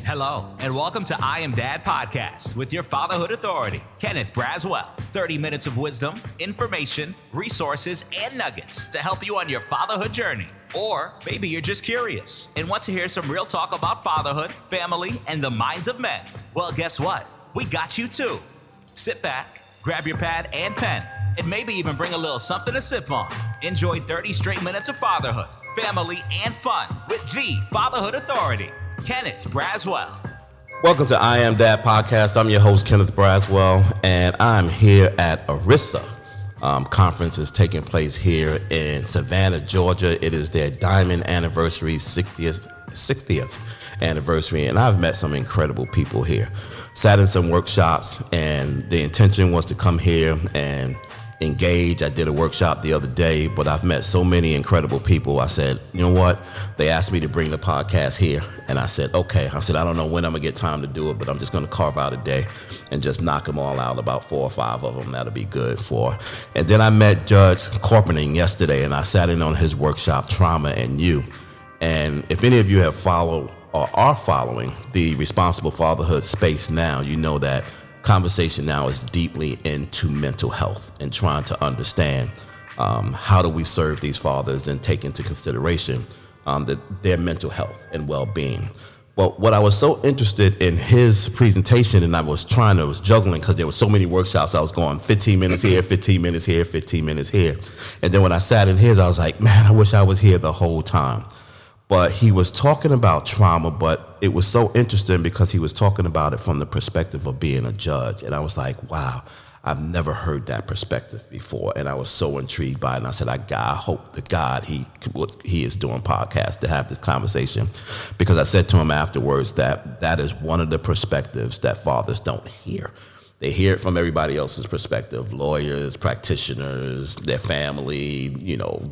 Hello, and welcome to I Am Dad Podcast with your fatherhood authority, Kenneth Braswell. 30 minutes of wisdom, information, resources, and nuggets to help you on your fatherhood journey. Or maybe you're just curious and want to hear some real talk about fatherhood, family, and the minds of men. Well, guess what? We got you too. Sit back, grab your pad and pen, and maybe even bring a little something to sip on. Enjoy 30 straight minutes of fatherhood, family, and fun with the fatherhood authority, Kenneth Braswell. Welcome to I Am Dad Podcast. I'm your host, Kenneth Braswell, and I'm here at ERISA. Conference is taking place here in Savannah, Georgia. It is their Diamond Anniversary, 60th anniversary, and I've met some incredible people here. Sat in some workshops, and the intention was to come here and engage. I did a workshop the other day, but I've met so many incredible people. I said, you know what? They asked me to bring the podcast here, and I said, okay. I said, I don't know when I'm gonna get time to do it, but I'm just gonna carve out a day and just knock them all out, about 4 or 5 of them. That'll be good for. And then I met Judge Corpening yesterday, and I sat in on his workshop, Trauma and You. And if any of you have followed or are following the Responsible Fatherhood space now, you know that conversation now is deeply into mental health and trying to understand how do we serve these fathers and take into consideration their mental health and well-being. Well, what I was so interested in his presentation, and I was juggling because there were so many workshops. I was going 15 minutes here, 15 minutes here, 15 minutes here. And then when I sat in his, I was like, man, I wish I was here the whole time. But he was talking about trauma, but it was so interesting because he was talking about it from the perspective of being a judge. And I was like, wow, I've never heard that perspective before. And I was so intrigued by it. And I said, I hope to God he is doing podcasts to have this conversation. Because I said to him afterwards that is one of the perspectives that fathers don't hear. They hear it from everybody else's perspective, lawyers, practitioners, their family,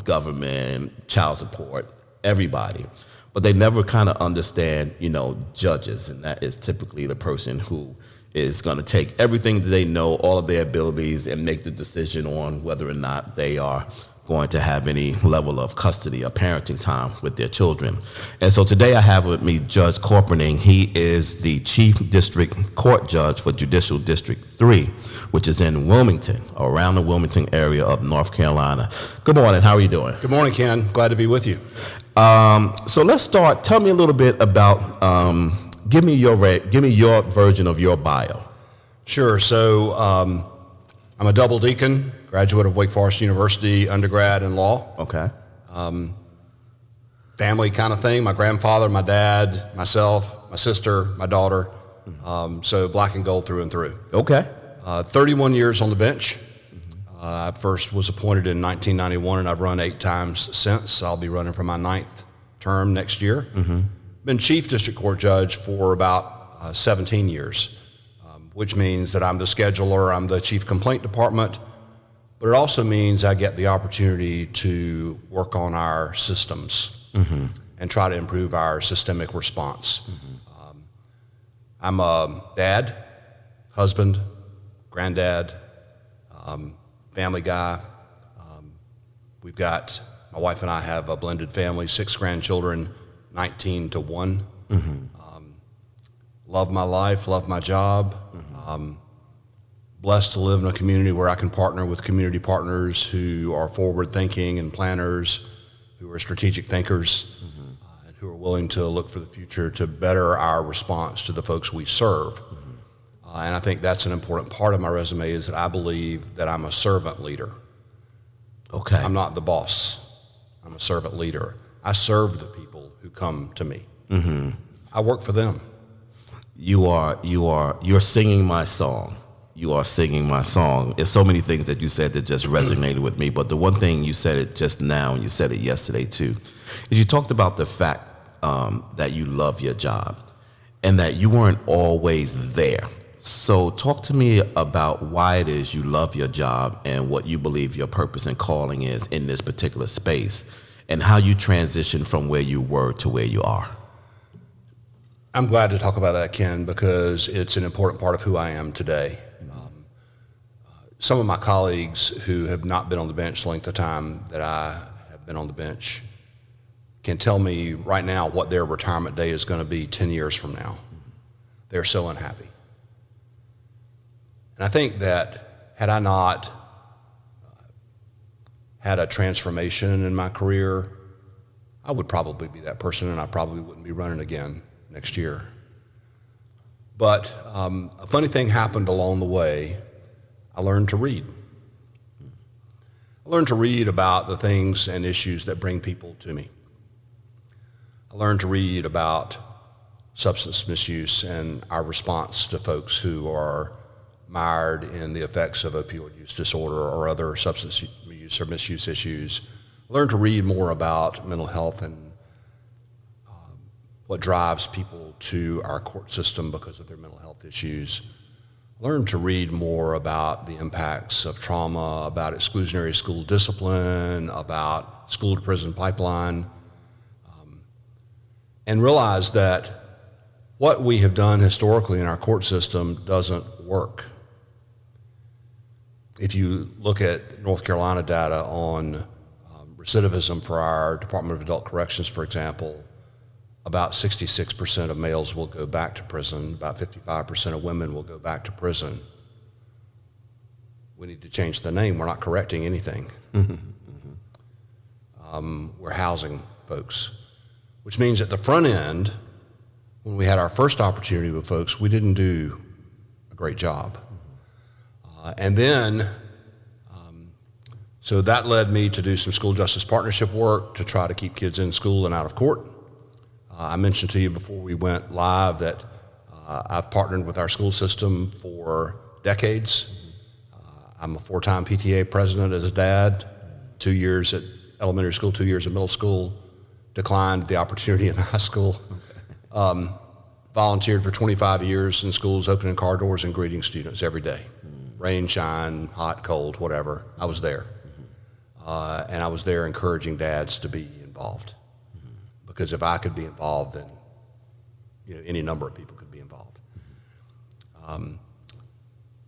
government, child support, everybody. But they never kind of understand, judges, and that is typically the person who is going to take everything that they know, all of their abilities, and make the decision on whether or not they are going to have any level of custody or parenting time with their children. And so today I have with me Judge Corpening. He is the Chief District Court Judge for Judicial District 3, which is in Wilmington, around the Wilmington area of North Carolina. Good morning. How are you doing? Good morning, Ken. Glad to be with you. So let's start. Tell me a little bit about, give me your version of your bio. Sure. So I'm a double deacon, graduate of Wake Forest University, undergrad in law. Okay. Family kind of thing. My grandfather, my dad, myself, my sister, my daughter. So black and gold through and through. Okay. 31 years on the bench. I first was appointed in 1991, and I've run 8 times since. I'll be running for my 9th term next year. Mm-hmm. Been Chief District Court Judge for about 17 years, which means that I'm the scheduler, I'm the Chief Complaint Department, but it also means I get the opportunity to work on our systems and try to improve our systemic response. I'm a dad, husband, granddad, family guy. We've got, my wife and I have a blended family, 6 grandchildren, 19 to 1. Love my life, love my job. Blessed to live in a community where I can partner with community partners who are forward thinking and planners, who are strategic thinkers, and who are willing to look for the future to better our response to the folks we serve. And I think that's an important part of my resume, is that I believe that I'm a servant leader. Okay. I'm not the boss. I'm a servant leader. I serve the people who come to me. Mm-hmm. I work for them. You're singing my song. You are singing my song. There's so many things that you said that just resonated with me, but the one thing you said it just now, and you said it yesterday too, is you talked about the fact that you love your job and that you weren't always there. So talk to me about why it is you love your job and what you believe your purpose and calling is in this particular space, and how you transition from where you were to where you are. I'm glad to talk about that, Ken, because it's an important part of who I am today. Some of my colleagues who have not been on the bench the length of time that I have been on the bench can tell me right now what their retirement day is going to be 10 years from now. they're so unhappy. And I think that had I not had a transformation in my career, I would probably be that person, and I probably wouldn't be running again next year. But a funny thing happened along the way. I learned to read. I learned to read about the things and issues that bring people to me. I learned to read about substance misuse and our response to folks who are mired in the effects of opioid use disorder or other substance use or misuse issues. I learned to read more about mental health and what drives people to our court system because of their mental health issues. Learned to read more about the impacts of trauma, about exclusionary school discipline, about school to prison pipeline, and realize that what we have done historically in our court system doesn't work. If you look at North Carolina data on recidivism for our Department of Adult Corrections, for example, about 66% of males will go back to prison. About 55% of women will go back to prison. We need to change the name. We're not correcting anything. We're housing folks, which means at the front end, when we had our first opportunity with folks, we didn't do a great job. And then, so that led me to do some school justice partnership work to try to keep kids in school and out of court. I mentioned to you before we went live that I've partnered with our school system for decades. I'm a 4-time PTA president as a dad, 2 years at elementary school, 2 years at middle school, declined the opportunity in high school, volunteered for 25 years in schools, opening car doors and greeting students every day. Rain, shine, hot, cold, whatever, I was there. And I was there encouraging dads to be involved. Because if I could be involved, then any number of people could be involved.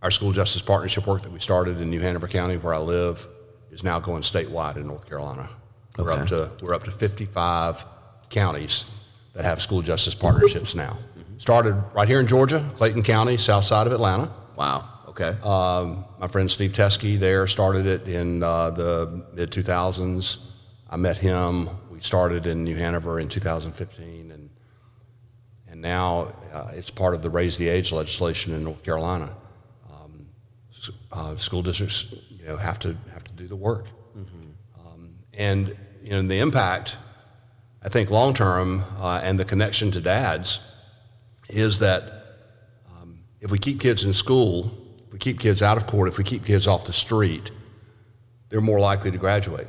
Our school justice partnership work that we started in New Hanover County, where I live, is now going statewide in North Carolina. Okay. We're up to 55 counties that have school justice partnerships now. Started right here in Georgia, Clayton County, south side of Atlanta. Wow. Okay. My friend Steve Teskey there started it in the mid-2000s. I met him. We started in New Hanover in 2015, and now it's part of the Raise the Age legislation in North Carolina. School districts, have to do the work, and the impact, I think, long term, and the connection to dads, is that if we keep kids in school, if we keep kids out of court, if we keep kids off the street, they're more likely to graduate.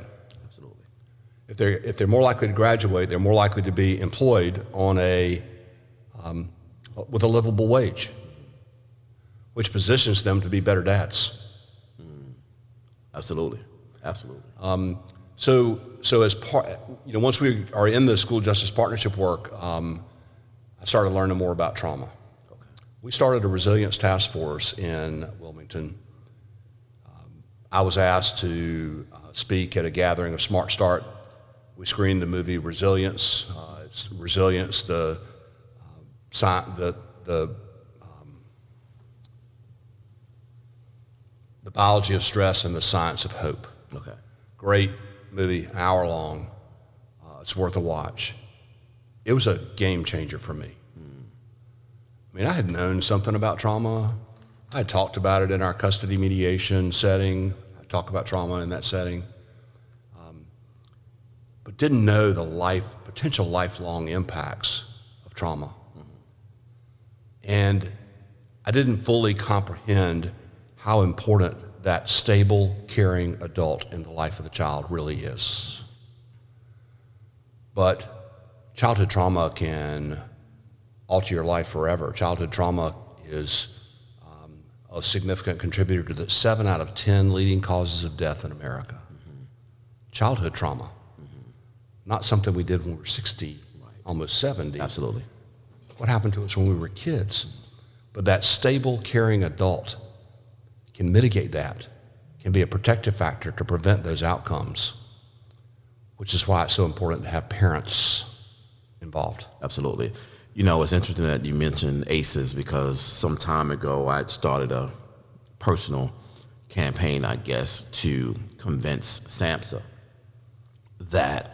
If they're more likely to graduate, they're more likely to be employed on with a livable wage, which positions them to be better dads. Absolutely. So as part, once we are in the school justice partnership work, I started learning more about trauma. Okay. We started a resilience task force in Wilmington. I was asked to speak at a gathering of Smart Start. We screened the movie Resilience. It's Resilience, the biology of stress and the science of hope. Okay. Great movie, an hour long. It's worth a watch. It was a game changer for me. I mean, I had known something about trauma. I had talked about it in our custody mediation setting. I talked about trauma in that setting. But didn't know the potential lifelong impacts of trauma. And I didn't fully comprehend how important that stable, caring adult in the life of the child really is. But childhood trauma can alter your life forever. Childhood trauma is a significant contributor to the 7 out of 10 leading causes of death in America. Childhood trauma. Not something we did when we were 60, almost 70. Absolutely. What happened to us when we were kids? But that stable, caring adult can mitigate that, can be a protective factor to prevent those outcomes, which is why it's so important to have parents involved. Absolutely. You know, it's interesting that you mentioned ACEs because some time ago I had started a personal campaign, I guess, to convince SAMHSA that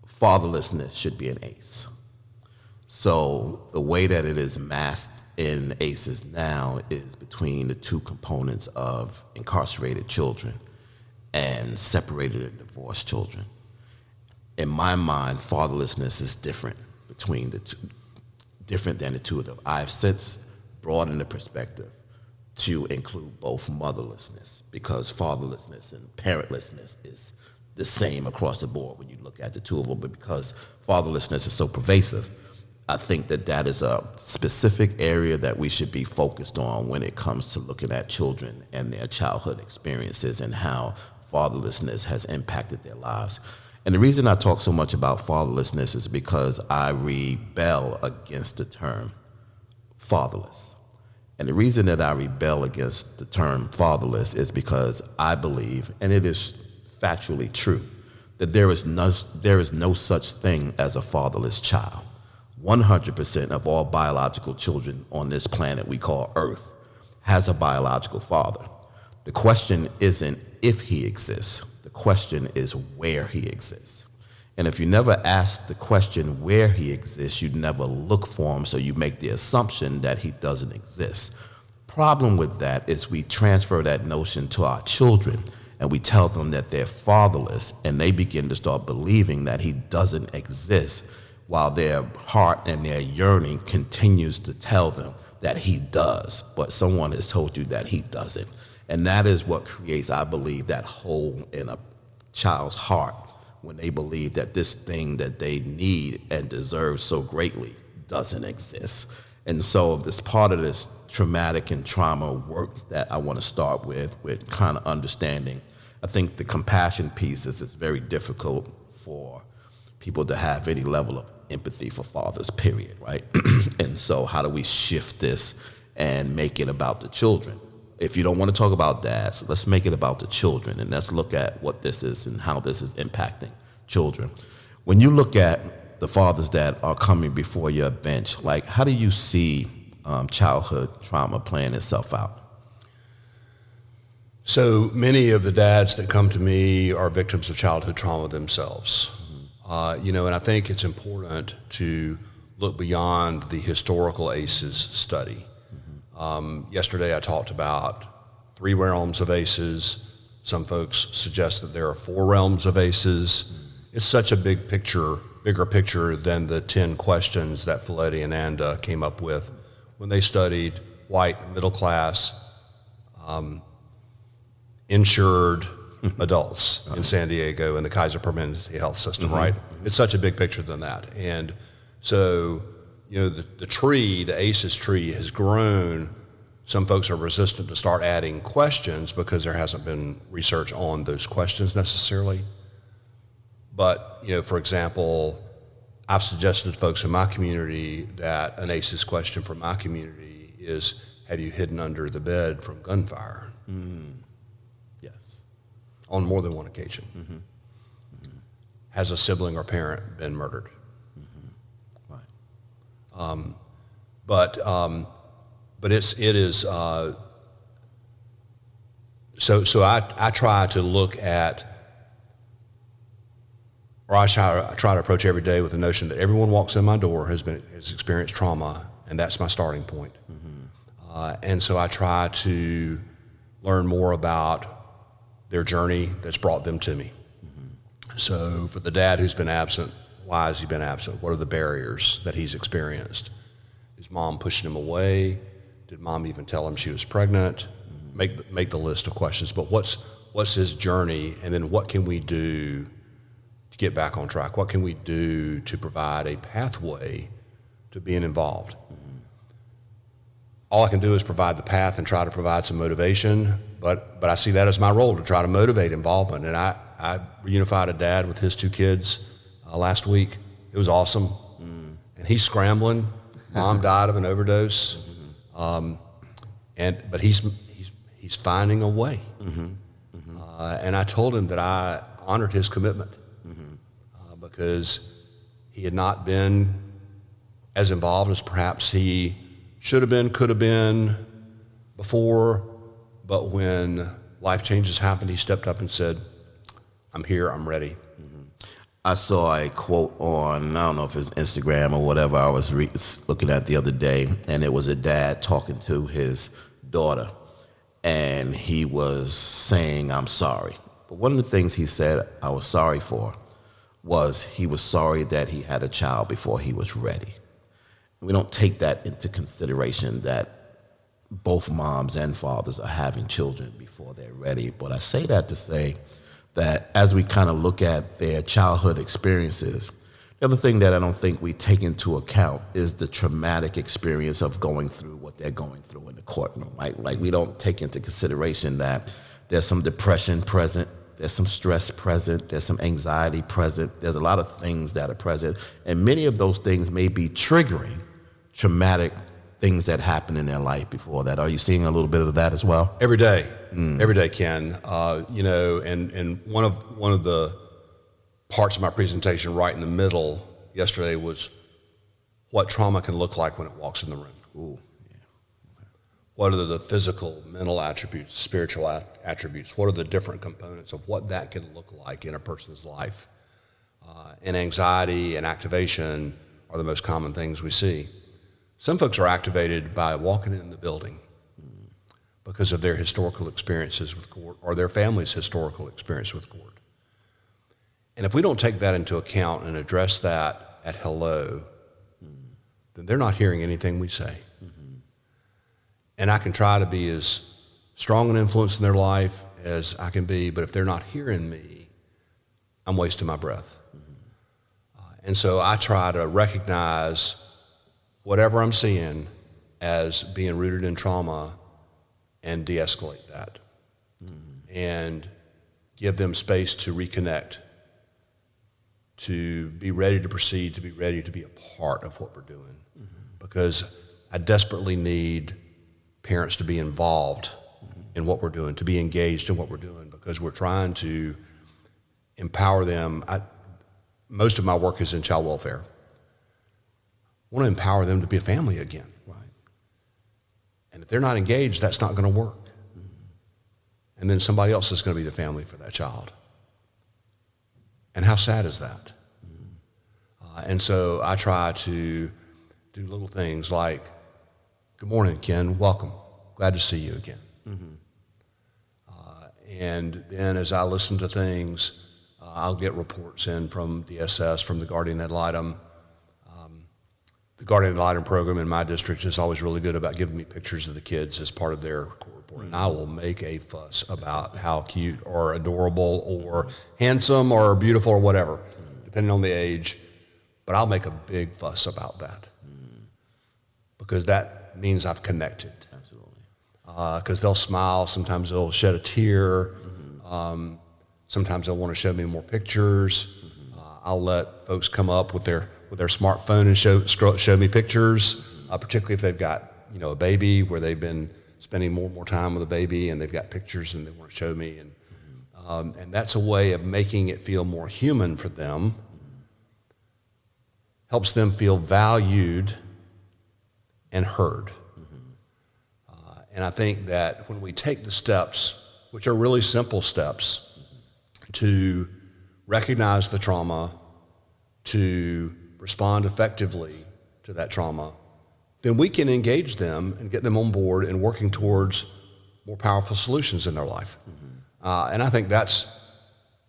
fatherlessness should be an ACE. So the way that it is masked in ACEs now is between the two components of incarcerated children and separated and divorced children. In my mind, fatherlessness is different between the two, different than the two of them. I've since broadened the perspective to include both motherlessness, because fatherlessness and parentlessness is the same across the board when you look at the two of them. But because fatherlessness is so pervasive, I think that that is a specific area that we should be focused on when it comes to looking at children and their childhood experiences and how fatherlessness has impacted their lives. And the reason I talk so much about fatherlessness is because I rebel against the term fatherless. And the reason that I rebel against the term fatherless is because I believe, and it is factually true, that there is no such thing as a fatherless child. 100% of all biological children on this planet we call Earth has a biological father. The question isn't if he exists. The question is where he exists. And if you never ask the question where he exists, you never look for him, so you make the assumption that he doesn't exist. Problem with that is we transfer that notion to our children and we tell them that they're fatherless, and they begin to start believing that he doesn't exist, while their heart and their yearning continues to tell them that he does, but someone has told you that he doesn't. And that is what creates, I believe, that hole in a child's heart when they believe that this thing that they need and deserve so greatly doesn't exist. And so this part of this traumatic and trauma work that I want to start with kind of understanding. I think the compassion piece is very difficult for people to have any level of empathy for fathers, period, right? And so how do we shift this and make it about the children? If you don't want to talk about dads, let's make it about the children, and let's look at what this is and how this is impacting children. When you look at the fathers that are coming before your bench, like, how do you see childhood trauma playing itself out? So many of the dads that come to me are victims of childhood trauma themselves. And I think it's important to look beyond the historical ACEs study. Yesterday I talked about 3 realms of ACEs. Some folks suggest that there are 4 realms of ACEs. It's such a big picture, bigger picture than the 10 questions that Folletti and Anda came up with when they studied white, middle class, insured adults in San Diego and the Kaiser Permanente health system, right? It's such a big picture than that. And so, the tree, the ACEs tree, has grown. Some folks are resistant to start adding questions because there hasn't been research on those questions necessarily. But, for example, I've suggested to folks in my community that an ACEs question for my community is, have you hidden under the bed from gunfire? Yes. On more than one occasion. Has a sibling or parent been murdered? Right. But it is so I try to look at, or I try to approach every day with the notion that everyone walks in my door has experienced trauma, and that's my starting point. And so I try to learn more about their journey that's brought them to me. So for the dad who's been absent, why has he been absent? What are the barriers that he's experienced? Is mom pushing him away? Did mom even tell him she was pregnant? Make the list of questions. But what's his journey, and then what can we do to get back on track? What can we do to provide a pathway to being involved? All I can do is provide the path and try to provide some motivation, but I see that as my role, to try to motivate involvement. And I reunified a dad with his 2 kids last week. It was awesome. And he's scrambling. Mom died of an overdose. But he's finding a way. And I told him that I honored his commitment because he had not been as involved as perhaps he should have been, could have been before, but when life changes happened, he stepped up and said, I'm here, I'm ready. I saw a quote on, I don't know if it's Instagram or whatever, I was looking at the other day, and it was a dad talking to his daughter, and he was saying, I'm sorry. But one of the things he said I was sorry for was he was sorry that he had a child before he was ready. We don't take that into consideration that both moms and fathers are having children before they're ready. But I say that to say that as we kind of look at their childhood experiences, the other thing that I don't think we take into account is the traumatic experience of going through what they're going through in the courtroom. Like we don't take into consideration that there's some depression present, there's some stress present, there's some anxiety present, there's a lot of things that are present, and many of those things may be triggering traumatic things that happened in their life before that. Are you seeing a little bit of that as well? Every day, Ken. And one of the parts of my presentation right in the middle yesterday was what trauma can look like when it walks in the room. Ooh, yeah. What are the physical, mental attributes, spiritual attributes? What are the different components of what that can look like in a person's life? And anxiety and activation are the most common things we see. Some folks are activated by walking in the building because of their historical experiences with court or their family's historical experience with court. And if we don't take that into account and address that at hello, then they're not hearing anything we say. And I can try to be as strong an influence in their life as I can be, but if they're not hearing me, I'm wasting my breath. And so I try to recognize whatever I'm seeing as being rooted in trauma and de-escalate that and give them space to reconnect, to be ready to proceed, to be ready to be a part of what we're doing. Because I desperately need parents to be involved in what we're doing, to be engaged in what we're doing, because we're trying to empower them. Most of my work is in child welfare. I want to empower them to be a family again. Right. And if they're not engaged, that's not going to work. And then somebody else is going to be the family for that child. And how sad is that? And so I try to do little things like, good morning, Ken, welcome. Glad to see you again. And then as I listen to things, I'll get reports in from DSS, from the guardian ad litem. The guardian ad litem program in my district is always really good about giving me pictures of the kids as part of their court report. And I will make a fuss about how cute or adorable or handsome or beautiful or whatever, depending on the age. But I'll make a big fuss about that because that means I've connected. Absolutely. Because they'll smile, sometimes they'll shed a tear, sometimes they'll want to show me more pictures. I'll let folks come up with their smartphone and show me pictures, particularly if they've got a baby where they've been spending more and more time with a baby and they've got pictures and they want to show me. And that's a way of making it feel more human for them, helps them feel valued and heard. And I think that when we take the steps, which are really simple steps, to recognize the trauma, to respond effectively to that trauma, then we can engage them and get them on board and working towards more powerful solutions in their life. And I think that's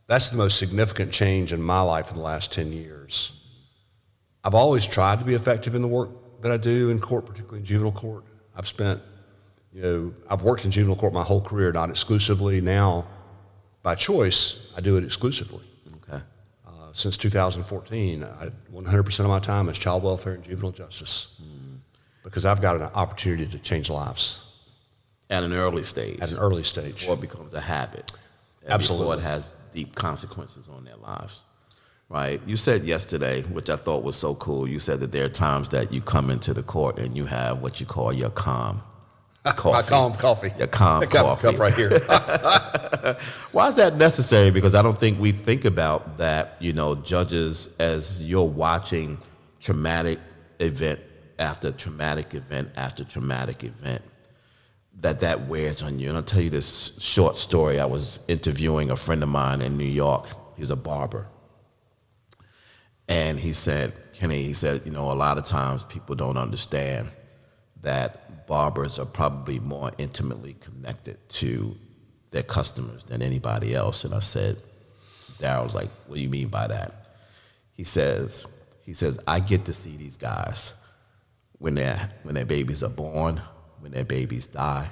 the most significant change in my life in the last 10 years. I've always tried to be effective in the work that I do in court, particularly in juvenile court. I've worked in juvenile court my whole career, not exclusively. Now, by choice, I do it exclusively. Okay. Since 2014, 100% of my time is child welfare and juvenile justice because I've got an opportunity to change lives. At an early stage. At an early stage. Before it becomes a habit. Absolutely. Before it has deep consequences on their lives. Right? You said yesterday, which I thought was so cool, you said that there are times that you come into the court and you have what you call your calm coffee. My calm coffee. Your calm coffee. Cup right here. Why is that necessary? Because I don't think we think about that, judges, as you're watching traumatic event after traumatic event after traumatic event, that wears on you. And I'll tell you this short story. I was interviewing a friend of mine in New York. He's a barber. And he said, Kenny, a lot of times people don't understand that barbers are probably more intimately connected to their customers than anybody else. And I said, Daryl's like, what do you mean by that? He says, I get to see these guys when their babies are born, when their babies die,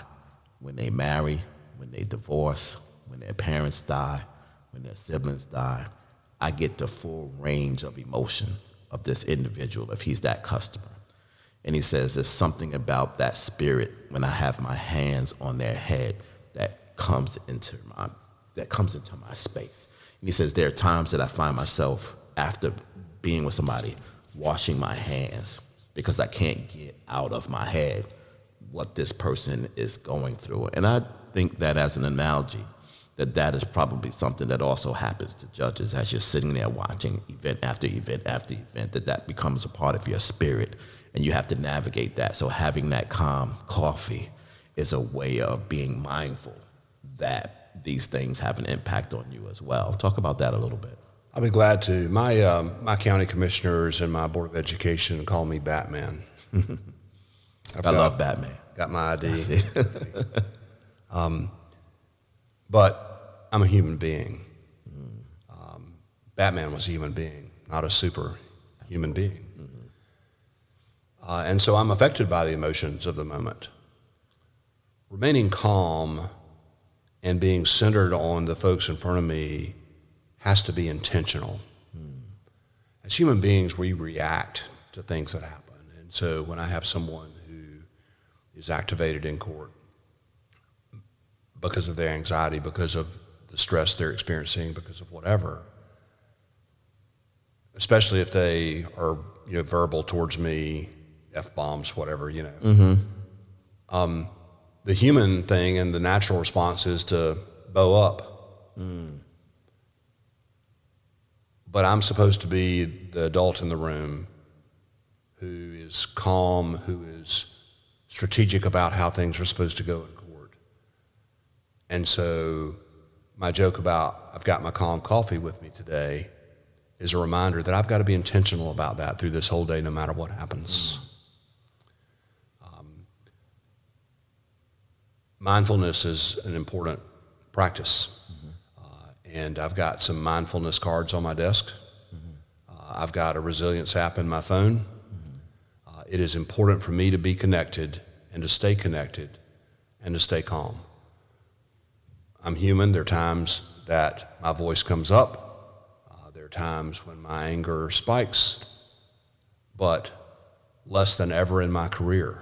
when they marry, when they divorce, when their parents die, when their siblings die. I get the full range of emotion of this individual if he's that customer. And he says there's something about that spirit when I have my hands on their head that comes into my space. And he says there are times that I find myself after being with somebody washing my hands because I can't get out of my head what this person is going through. And I think that as an analogy, that is probably something that also happens to judges as you're sitting there watching event after event after event, that becomes a part of your spirit, and you have to navigate that. So having that calm coffee is a way of being mindful that these things have an impact on you as well. Talk about that a little bit. I'll be glad to. My county commissioners and my Board of Education call me Batman. I love Batman. Got my ID. But I'm a human being. Batman was a human being, not a super human being. And so I'm affected by the emotions of the moment. Remaining calm and being centered on the folks in front of me has to be intentional. As human beings, we react to things that happen. And so when I have someone who is activated in court because of their anxiety, because of the stress they're experiencing, because of whatever, especially if they are verbal towards me, F-bombs, whatever, the human thing and the natural response is to bow up. But I'm supposed to be the adult in the room who is calm, who is strategic about how things are supposed to go in court. And so my joke about I've got my calm coffee with me today is a reminder that I've got to be intentional about that through this whole day, no matter what happens. Mindfulness is an important practice. And I've got some mindfulness cards on my desk. I've got a resilience app in my phone. It is important for me to be connected and to stay connected and to stay calm. I'm human. There are times that my voice comes up. There are times when my anger spikes, but less than ever in my career.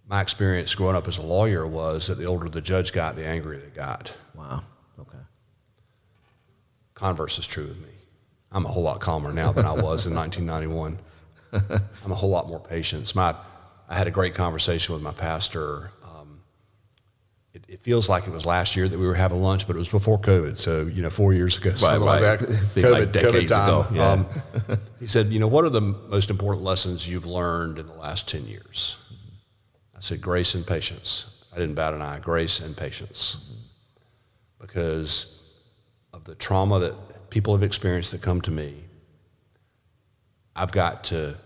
My experience growing up as a lawyer was that the older the judge got, the angrier they got. Wow. Okay. Converse is true with me. I'm a whole lot calmer now than I was in 1991. I'm a whole lot more patient. I had a great conversation with my pastor. It feels like it was last year that we were having lunch, but it was before COVID. So, 4 years ago, something like that. Decades ago. Yeah. He said, what are the most important lessons you've learned in the last 10 years? I said, grace and patience. I didn't bat an eye. Grace and patience. Because of the trauma that people have experienced that come to me, I've got to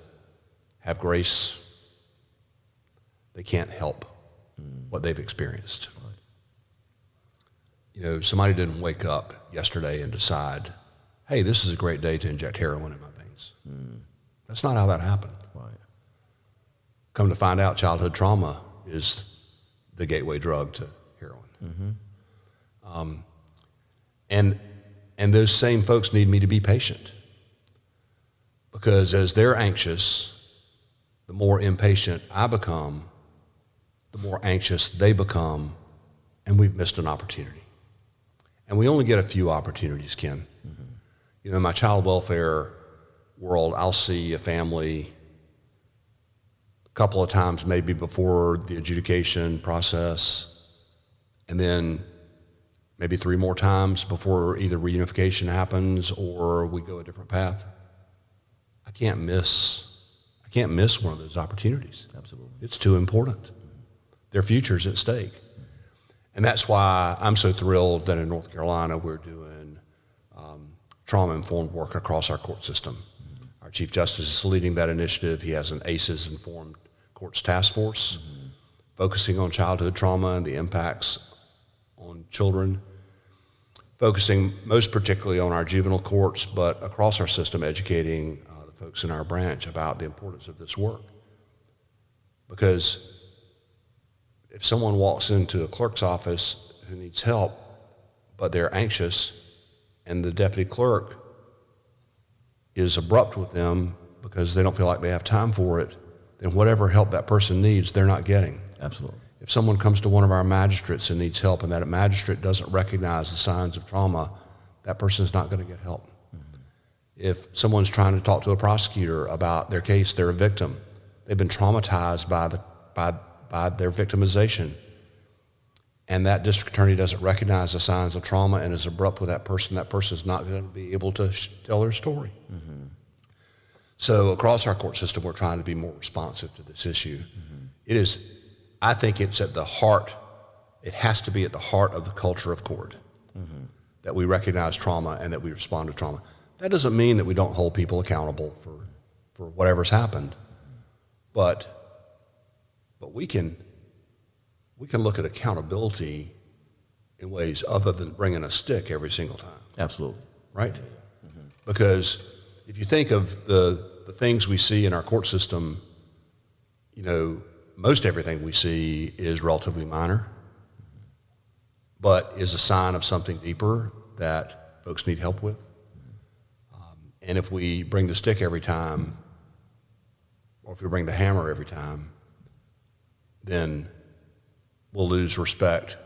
have grace. They can't help what they've experienced. Somebody didn't wake up yesterday and decide, hey, this is a great day to inject heroin in my veins. That's not how that happened. Right. Come to find out, childhood trauma is the gateway drug to heroin. And those same folks need me to be patient, because as they're anxious, the more impatient I become, the more anxious they become, and we've missed an opportunity. And we only get a few opportunities, Ken. In my child welfare world, I'll see a family a couple of times maybe before the adjudication process, and then maybe 3 more times before either reunification happens or we go a different path. I can't miss one of those opportunities. Absolutely. It's too important. Their future's at stake. And that's why I'm so thrilled that in North Carolina we're doing trauma-informed work across our court system. Our Chief Justice is leading that initiative. He has an ACEs-informed courts task force focusing on childhood trauma and the impacts on children, focusing most particularly on our juvenile courts, but across our system, educating the folks in our branch about the importance of this work. Because if someone walks into a clerk's office who needs help, but they're anxious, and the deputy clerk is abrupt with them because they don't feel like they have time for it, then whatever help that person needs, they're not getting. Absolutely. If someone comes to one of our magistrates and needs help and that magistrate doesn't recognize the signs of trauma, that person is not going to get help. If someone's trying to talk to a prosecutor about their case, they're a victim. They've been traumatized by their victimization. And that district attorney doesn't recognize the signs of trauma and is abrupt with that person is not going to be able to tell their story. So across our court system, we're trying to be more responsive to this issue. It is, I think it's at the heart, it has to be at the heart of the culture of court, that we recognize trauma and that we respond to trauma. That doesn't mean that we don't hold people accountable for whatever's happened, but we can look at accountability in ways other than bringing a stick every single time. Absolutely. Right? Because if you think of the things we see in our court system, most everything we see is relatively minor, but is a sign of something deeper that folks need help with. And if we bring the stick every time, or if we bring the hammer every time, then we'll lose respect,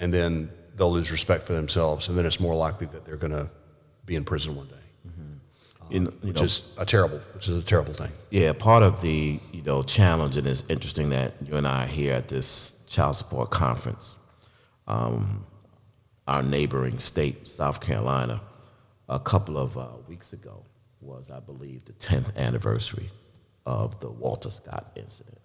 and then they'll lose respect for themselves, and then it's more likely that they're going to be in prison one day, which is a terrible thing. Yeah, part of the challenge, and it's interesting that you and I are here at this child support conference. Our neighboring state, South Carolina, a couple of weeks ago was, I believe, the 10th anniversary of the Walter Scott incident.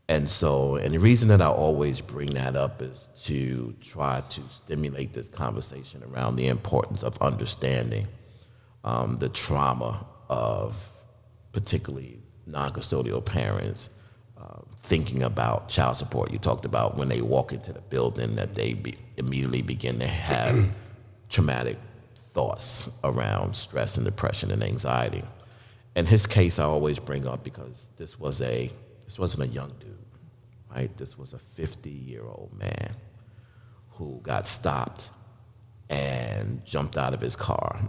And the reason that I always bring that up is to try to stimulate this conversation around the importance of understanding the trauma of particularly non-custodial parents thinking about child support. You talked about when they walk into the building that they immediately begin to have traumatic thoughts around stress and depression and anxiety. In his case, I always bring up because this wasn't a young dude. Right? This was a 50-year-old man who got stopped and jumped out of his car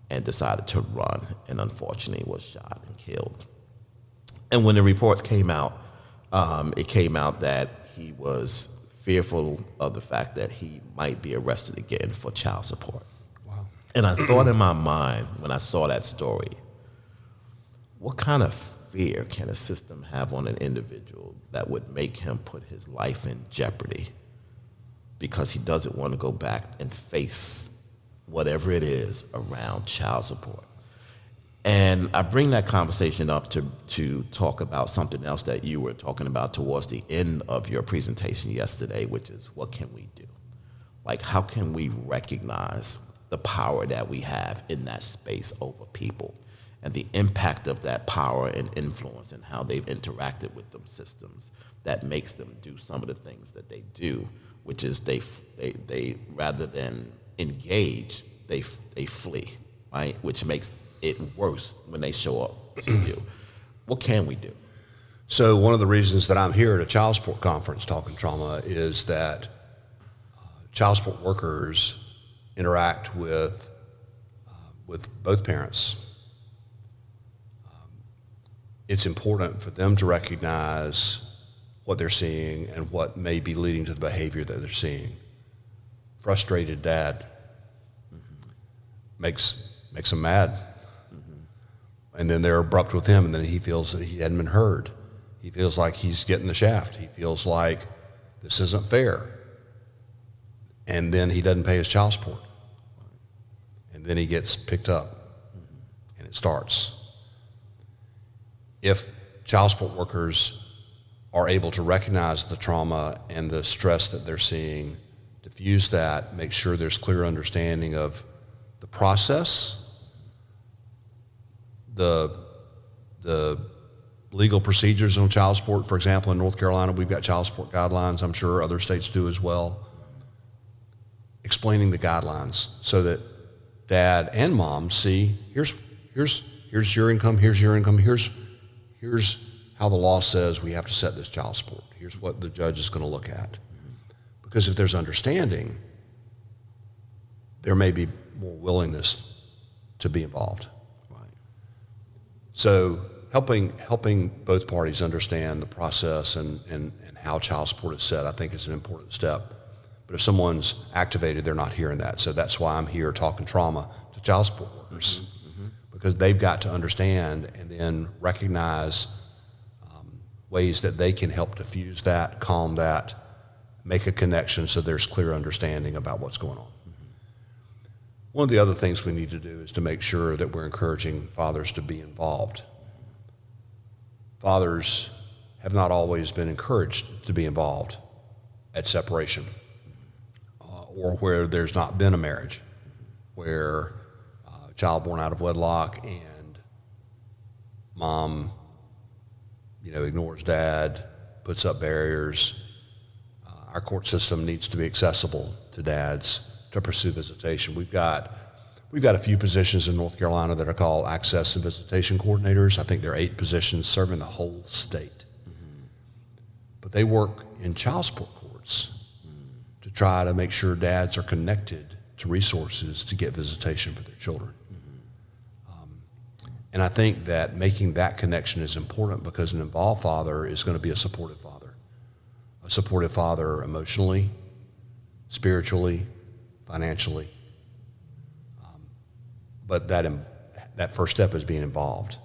and decided to run, and unfortunately was shot and killed. And when the reports came out, it came out that he was fearful of the fact that he might be arrested again for child support. Wow. And I thought in my mind when I saw that story, what kind of fear can a system have on an individual that would make him put his life in jeopardy because he doesn't want to go back and face whatever it is around child support? And I bring that conversation up to talk about something else that you were talking about towards the end of your presentation yesterday, which is what can we do? Like, how can we recognize the power that we have in that space over people and the impact of that power and influence and how they've interacted with them systems that makes them do some of the things that they do, which is they rather than engage, they flee, right? Which makes it worse when they show up to you. What can we do? So one of the reasons that I'm here at a child support conference talking trauma is that child support workers interact with both parents. It's important for them to recognize what they're seeing and what may be leading to the behavior that they're seeing. Frustrated dad makes them mad. And then they're abrupt with him, and then he feels that he hadn't been heard. He feels like he's getting the shaft. He feels like this isn't fair. And then he doesn't pay his child support. And then he gets picked up. And it starts. If child support workers are able to recognize the trauma and the stress that they're seeing, diffuse that, make sure there's clear understanding of the process, the legal procedures on child support. For example, in North Carolina, we've got child support guidelines. I'm sure other states do as well. Explaining the guidelines so that dad and mom see, here's your income, here's your income, here's how the law says we have to set this child support. Here's what the judge is going to look at. Because if there's understanding, there may be more willingness to be involved. Right. So helping both parties understand the process and how child support is set, I think is an important step. But if someone's activated, they're not hearing that. So that's why I'm here talking trauma to child support workers, because they've got to understand and then recognize ways that they can help diffuse that, calm that, make a connection so there's clear understanding about what's going on. One of the other things we need to do is to make sure that we're encouraging fathers to be involved. Fathers have not always been encouraged to be involved at separation or where there's not been a marriage, where a child born out of wedlock and mom, ignores dad, puts up barriers. Our court system needs to be accessible to dads to pursue visitation. We've got a few positions in North Carolina that are called access and visitation coordinators. I think there are 8 positions serving the whole state. But they work in child support courts to try to make sure dads are connected to resources to get visitation for their children. And I think that making that connection is important because an involved father is going to be a supportive father emotionally, spiritually, financially. But that first step is being involved.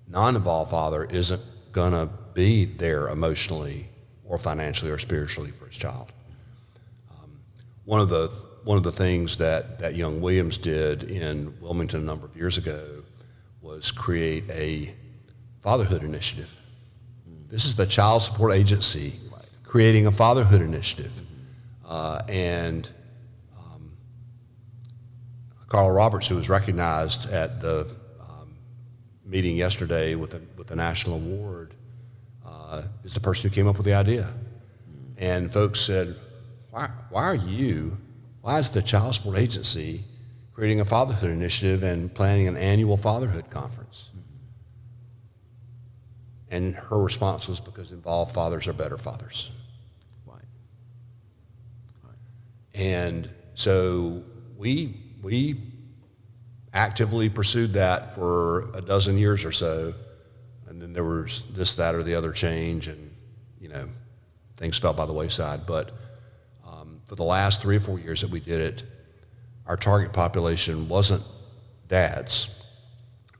Non-involved father isn't going to be there emotionally or financially or spiritually for his child. One of the things that young Williams did in Wilmington a number of years ago was create a fatherhood initiative. This is the Child Support Agency creating a fatherhood initiative. And Carl Roberts, who was recognized at the meeting yesterday with a national award, is the person who came up with the idea. And folks said, why is the Child Support Agency creating a fatherhood initiative and planning an annual fatherhood conference? And her response was because involved fathers are better fathers. Right. And so we actively pursued that for a dozen years or so, and then there was this, that, or the other change, and things fell by the wayside. But for the last 3 or 4 years that we did it, our target population wasn't dads,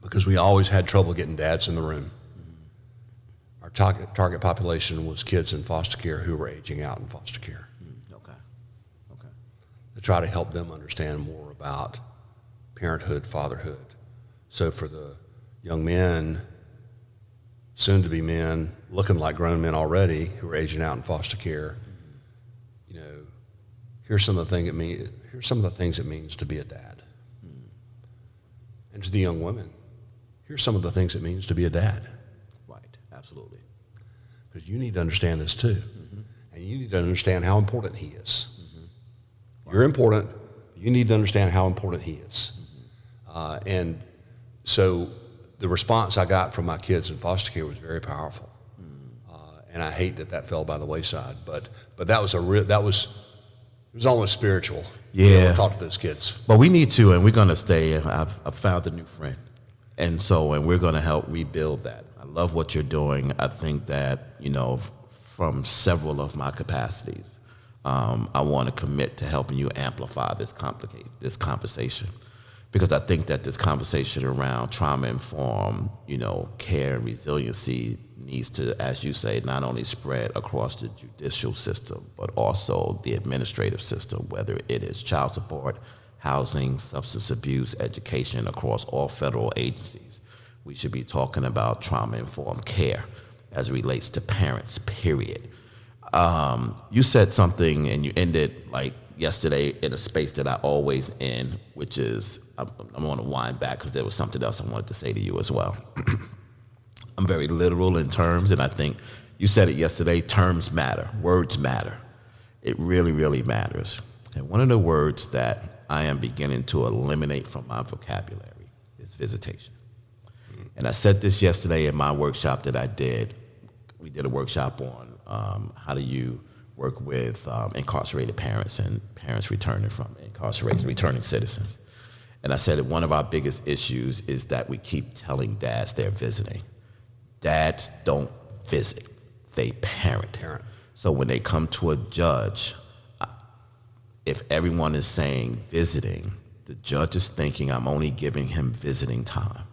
because we always had trouble getting dads in the room. Our target population was kids in foster care who were aging out in foster care. Okay. To try to help them understand more about parenthood, fatherhood. So for the young men, soon-to-be men, looking like grown men already, who are aging out in foster care, here's some of the things it means to be a dad. And to the young women, here's some of the things it means to be a dad. Right, absolutely. Because you need to understand this too. And you need to understand how important he is. You're important. You need to understand how important he is. And so the response I got from my kids in foster care was very powerful. And I hate that fell by the wayside. But that was it was almost spiritual. Yeah. To talk to those kids. But we need to, and we're going to stay. I've found a new friend. And we're going to help rebuild that. I love what you're doing. I think that, from several of my capacities, I want to commit to helping you amplify this conversation. Because I think that this conversation around trauma-informed, care and resiliency needs to, as you say, not only spread across the judicial system, but also the administrative system, whether it is child support, housing, substance abuse, education across all federal agencies. We should be talking about trauma-informed care as it relates to parents, period. You said something and you ended like yesterday in a space that I always in, which is, I'm going to wind back because there was something else I wanted to say to you as well. I'm very literal in terms, and I think you said it yesterday, terms matter, words matter. It really, really matters. And one of the words that I am beginning to eliminate from my vocabulary is visitation. And I said this yesterday in my workshop that I did. We did a workshop on how do you work with incarcerated parents and parents returning from incarceration, returning citizens. And I said that one of our biggest issues is that we keep telling dads they're visiting. Dads don't visit, they parent. So when they come to a judge, if everyone is saying visiting, the judge is thinking I'm only giving him visiting time.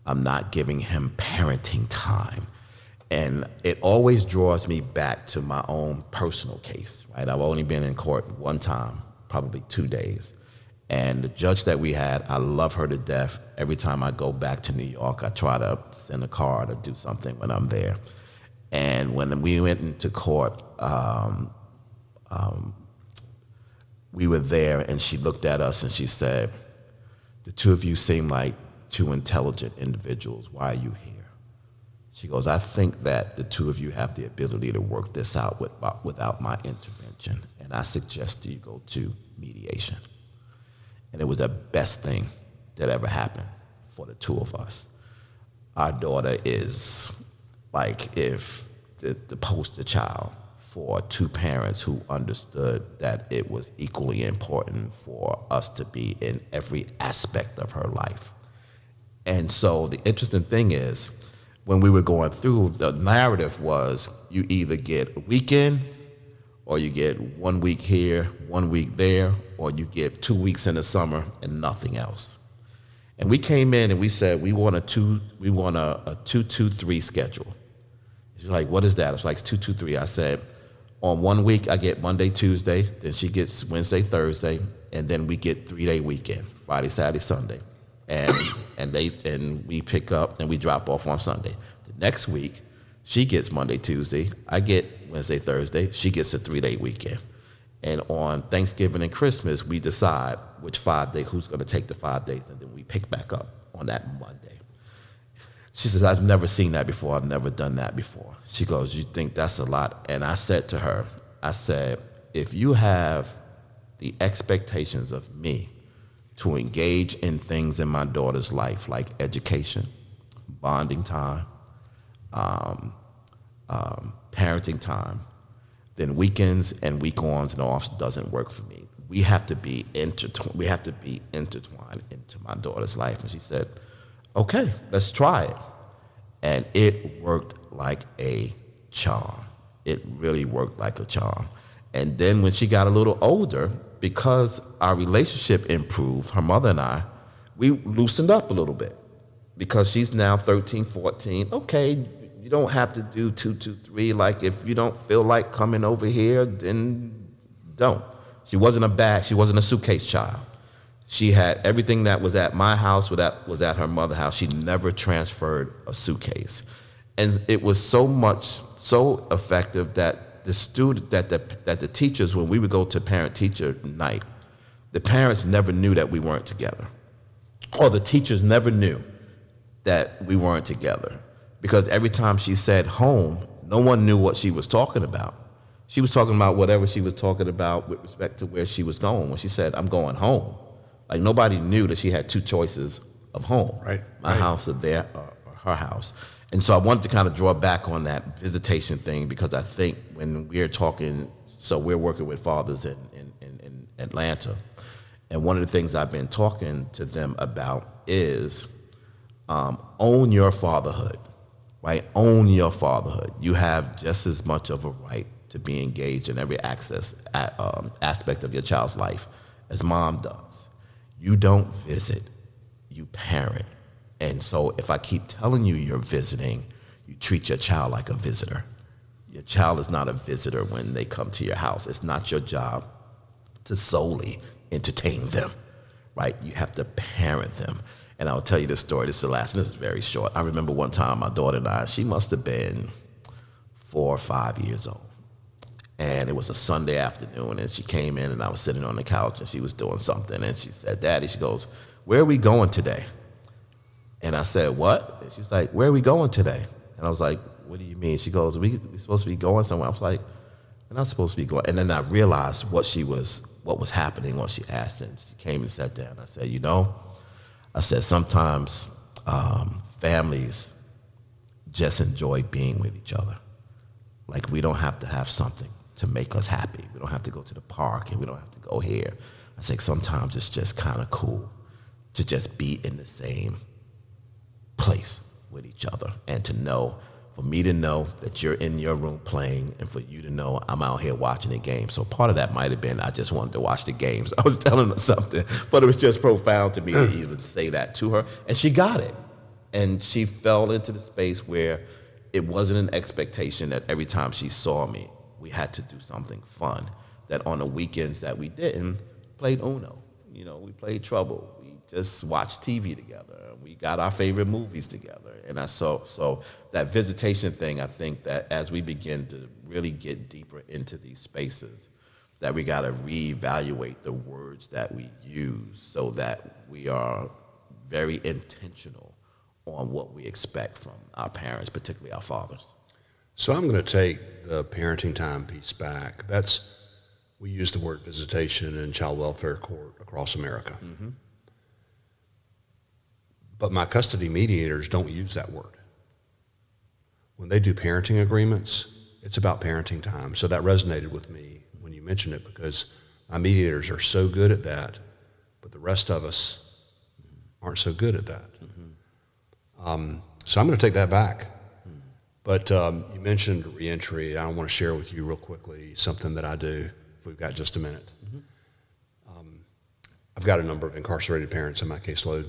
I'm not giving him parenting time. And it always draws me back to my own personal case, right? I've only been in court one time, probably 2 days. And the judge that we had, I love her to death. Every time I go back to New York, I try to send a card or do something when I'm there. And when we went into court, we were there and she looked at us and she said, the two of you seem like two intelligent individuals. Why are you here? She goes, I think that the two of you have the ability to work this out without my intervention. And I suggest you go to mediation. And it was the best thing that ever happened for the two of us. Our daughter is like if the poster child for two parents who understood that it was equally important for us to be in every aspect of her life. And so the interesting thing is, when we were going through, the narrative was you either get a weekend or you get 1 week here, 1 week there, or you get 2 weeks in the summer and nothing else. And we came in and we said we want a 2-2-3 schedule. She's like, what is that? It's like 2-2-3. I said, on 1 week I get Monday, Tuesday, then she gets Wednesday, Thursday, and then we get 3-day weekend, Friday, Saturday, Sunday. And we pick up and we drop off on Sunday. The next week, she gets Monday, Tuesday. I get Wednesday, Thursday. She gets a 3-day weekend. And on Thanksgiving and Christmas, we decide which 5 day, who's going to take the 5 days, and then we pick back up on that Monday. She says, I've never seen that before. I've never done that before. She goes, you think that's a lot? And I said to her, I said, if you have the expectations of me to engage in things in my daughter's life, like education, bonding time, parenting time, then weekends and week-ons and offs doesn't work for me. We have to be intertwined into my daughter's life. And she said, okay, let's try it. And it worked like a charm. It really worked like a charm. And then when she got a little older, because our relationship improved, her mother and I, we loosened up a little bit. Because she's now 13, 14. Okay, you don't have to do 2-2-3. Like, if you don't feel like coming over here, then don't. She wasn't a suitcase child. She had everything that was at my house, that was at her mother's house. She never transferred a suitcase. And it was so effective that the teachers, when we would go to parent-teacher night, the parents never knew that we weren't together. Or the teachers never knew that we weren't together. Because every time she said home, no one knew what she was talking about. She was talking about whatever she was talking about with respect to where she was going. When she said, I'm going home, like nobody knew that she had two choices of home. Right. My house or her house. And so I wanted to kind of draw back on that visitation thing, because I think when we're talking, so we're working with fathers in Atlanta, and one of the things I've been talking to them about is own your fatherhood, right? Own your fatherhood. You have just as much of a right to be engaged in every aspect of your child's life as mom does. You don't visit, you parent. And so if I keep telling you you're visiting, you treat your child like a visitor. Your child is not a visitor when they come to your house. It's not your job to solely entertain them, right? You have to parent them. And I'll tell you this story. This is the last, and this is very short. I remember one time my daughter and I, she must have been 4 or 5 years old. And it was a Sunday afternoon, and she came in, and I was sitting on the couch, and she was doing something. And she said, Daddy, she goes, where are we going today? And I said, what? And she was like, where are we going today? And I was like, what do you mean? She goes, we supposed to be going somewhere. I was like, we're not supposed to be going. And then I realized what was happening when she asked, and she came and sat down. I said, I said, sometimes families just enjoy being with each other. Like, we don't have to have something to make us happy. We don't have to go to the park, and we don't have to go here. I say sometimes it's just kind of cool to just be in the same place with each other, and for me to know that you're in your room playing, and for you to know I'm out here watching the game. So part of that might have been I just wanted to watch the games. I was telling her something, but it was just profound to me to even say that to her. And she got it. And she fell into the space where it wasn't an expectation that every time she saw me, we had to do something fun. That on the weekends that we didn't, played Uno. We played Trouble. We just watched TV together. We got our favorite movies together. And so that visitation thing, I think that as we begin to really get deeper into these spaces, that we got to reevaluate the words that we use so that we are very intentional on what we expect from our parents, particularly our fathers. So I'm going to take the parenting time piece back. We use the word visitation in child welfare court across America. Mm-hmm. But my custody mediators don't use that word. When they do parenting agreements, it's about parenting time. So that resonated with me when you mentioned it, because my mediators are so good at that, but the rest of us aren't so good at that. Mm-hmm. So I'm going to take that back. Mm-hmm. But you mentioned reentry. I want to share with you real quickly something that I do, if we've got just a minute. Mm-hmm. I've got a number of incarcerated parents in my caseload,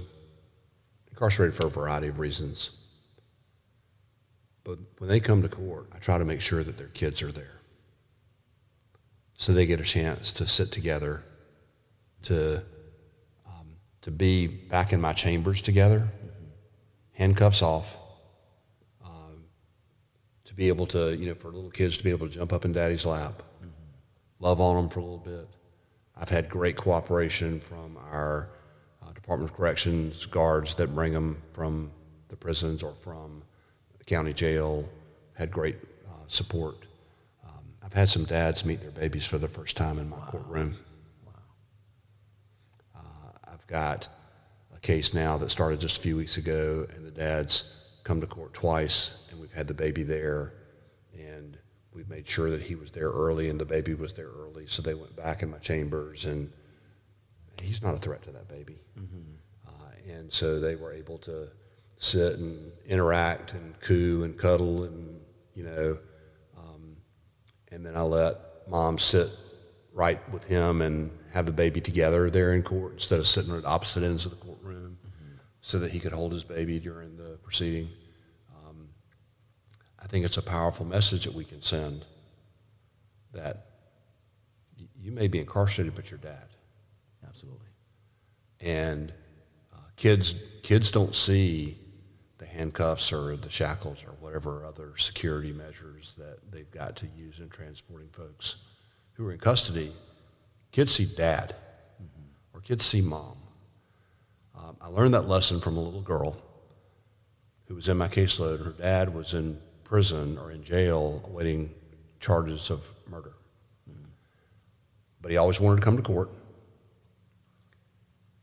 incarcerated for a variety of reasons. But when they come to court, I try to make sure that their kids are there, so they get a chance to sit together, to be back in my chambers together, mm-hmm. handcuffs off, to be able to, for little kids to be able to jump up in daddy's lap, mm-hmm. love on them for a little bit. I've had great cooperation from our Department of Corrections guards that bring them from the prisons or from the county jail. Had great support. I've had some dads meet their babies for the first time in my courtroom. Wow. I've got a case now that started just a few weeks ago, and the dads come to court twice, and we've had the baby there, and we've made sure that he was there early and the baby was there early, so they went back in my chambers, and he's not a threat to that baby. Mm-hmm. And so they were able to sit and interact and coo and cuddle, and and then I let mom sit right with him and have the baby together there in court instead of sitting at opposite ends of the courtroom, mm-hmm. so that he could hold his baby during the proceeding. I think it's a powerful message that we can send, that you may be incarcerated, but you're dad. Absolutely. And kids don't see the handcuffs or the shackles or whatever other security measures that they've got to use in transporting folks who are in custody. Kids see dad, mm-hmm. or kids see mom. I learned that lesson from a little girl who was in my caseload. Her dad was in prison or in jail awaiting charges of murder. Mm-hmm. But he always wanted to come to court.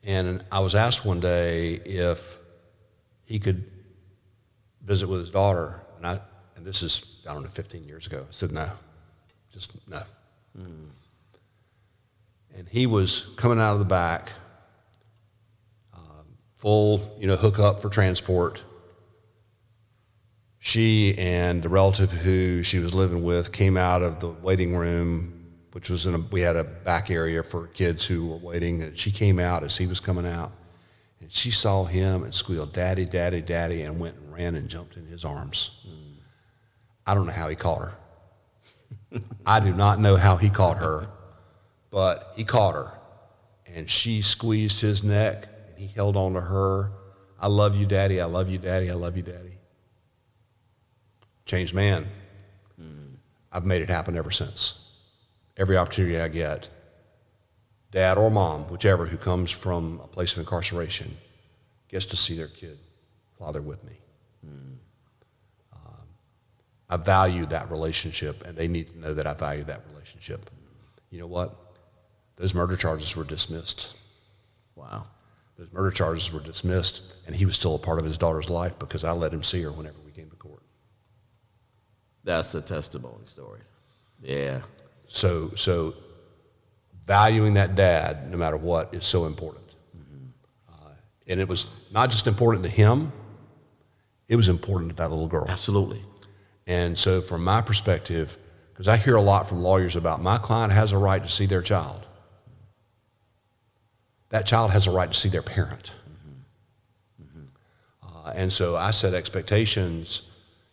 And I was asked one day if he could visit with his daughter, and this is, 15 years ago. I said, no, just no. Mm. And he was coming out of the back, full, hookup for transport. She and the relative who she was living with came out of the waiting room, which was we had a back area for kids who were waiting, and she came out as he was coming out, and she saw him and squealed, "Daddy, Daddy, Daddy," and went and ran and jumped in his arms. I don't know how he caught her. I do not know how he caught her, but he caught her, and she squeezed his neck, and he held on to her. I love you, Daddy. I love you, Daddy. I love you, Daddy. Changed man. I've made it happen ever since. Every opportunity I get, dad or mom, whichever, who comes from a place of incarceration, gets to see their kid while they're with me. I value that relationship, and they need to know that I value that relationship. You know what? Those murder charges were dismissed. Wow. Those murder charges were dismissed, and he was still a part of his daughter's life because I let him see her whenever we came to court. That's a testimony story. Yeah. So valuing that dad, no matter what, is so important. And it was not just important to him, it was important to that little girl. Absolutely. And so from my perspective, because I hear a lot from lawyers about my client has a right to see their child. That child has a right to see their parent. And so I set expectations,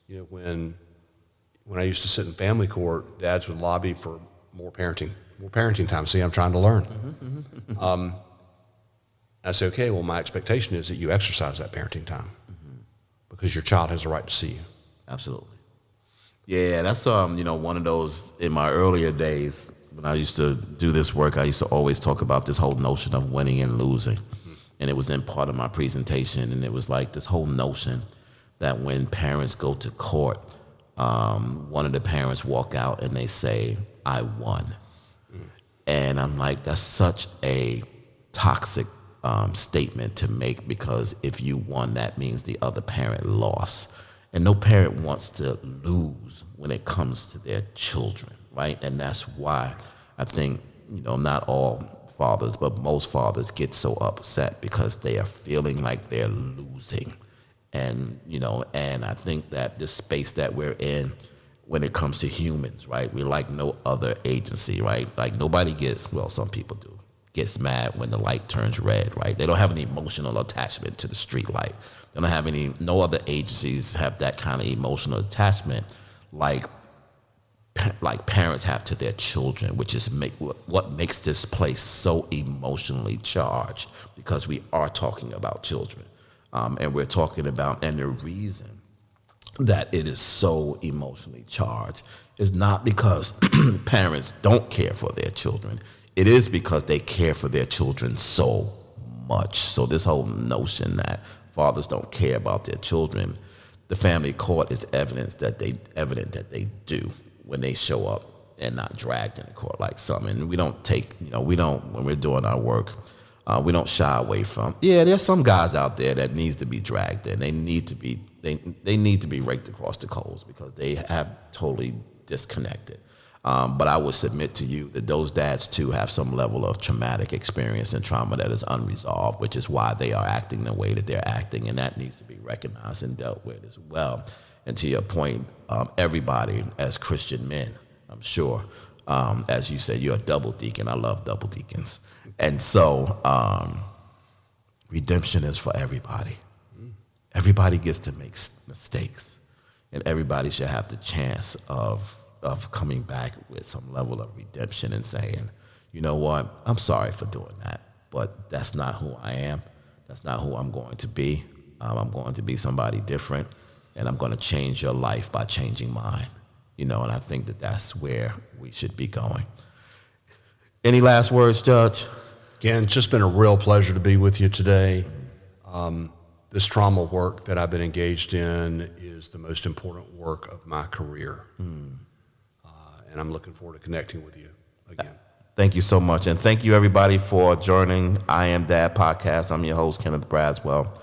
when I used to sit in family court, dads would lobby for more parenting time. See, I'm trying to learn. I say, okay, well, my expectation is that you exercise that parenting time because your child has a right to see you. Absolutely. Yeah, that's one of those, in my earlier days when I used to do this work, I used to always talk about this whole notion of winning and losing. And it was in part of my presentation, and it was like this whole notion that when parents go to court, one of the parents walk out and they say, I won. And I'm like, that's such a toxic statement to make, because if you won, that means the other parent lost. And no parent wants to lose when it comes to their children, right? And that's why I think, not all fathers, but most fathers get so upset because they are feeling like they're losing. And, and I think that this space that we're in when it comes to humans, right? We're like no other agency, right? Like nobody gets, well, some people do, gets mad when the light turns red, right? They don't have any emotional attachment to the street light. They don't have no other agencies have that kind of emotional attachment like parents have to their children, which is what makes this place so emotionally charged, because we are talking about children. And we're talking about, and the reason that it is so emotionally charged is not because parents don't care for their children. It is because they care for their children so much. So this whole notion that fathers don't care about their children, the family court is evident that they do when they show up and not dragged in the court like some. And we don't take, when we're doing our work, we don't shy away from. Yeah, there's some guys out there that needs to be dragged in. They need to be raked across the coals because they have totally disconnected. But I would submit to you that those dads too have some level of traumatic experience and trauma that is unresolved, which is why they are acting the way that they're acting, and that needs to be recognized and dealt with as well. And to your point, everybody as Christian men, I'm sure, as you said, you're a double deacon. I love double deacons. And so redemption is for everybody. Everybody gets to make mistakes, and everybody should have the chance of coming back with some level of redemption and saying, you know what, I'm sorry for doing that, but that's not who I am. That's not who I'm going to be. I'm going to be somebody different, and I'm going to change your life by changing mine. And I think that that's where we should be going. Any last words, Judge? Again, it's just been a real pleasure to be with you today. This trauma work that I've been engaged in is the most important work of my career. And I'm looking forward to connecting with you again. Thank you so much. And thank you, everybody, for joining I Am Dad Podcast. I'm your host, Kenneth Braswell.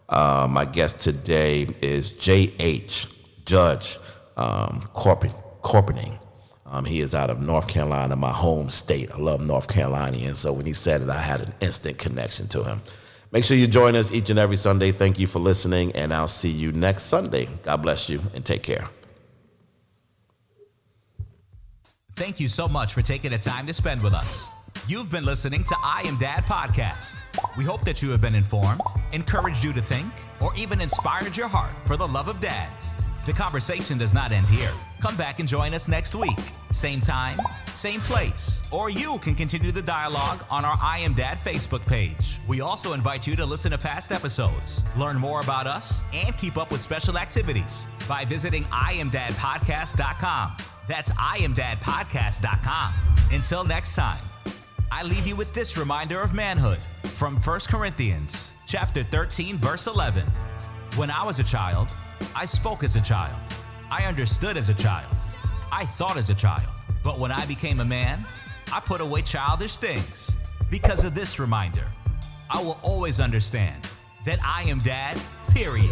My guest today is J.H. Judge Corpening. He is out of North Carolina, my home state. I love North Carolina. And so when he said it, I had an instant connection to him. Make sure you join us each and every Sunday. Thank you for listening, and I'll see you next Sunday. God bless you, and take care. Thank you so much for taking the time to spend with us. You've been listening to I Am Dad Podcast. We hope that you have been informed, encouraged you to think, or even inspired your heart for the love of dads. The conversation does not end here. Come back and join us next week. Same time, same place. Or you can continue the dialogue on our I Am Dad Facebook page. We also invite you to listen to past episodes, learn more about us, and keep up with special activities by visiting IamDadPodcast.com. That's IamDadPodcast.com. Until next time, I leave you with this reminder of manhood from 1 Corinthians chapter 13, verse 11. When I was a child, I spoke as a child. I understood as a child. I thought as a child. But when I became a man, I put away childish things. Because of this reminder, I will always understand that I am Dad, period.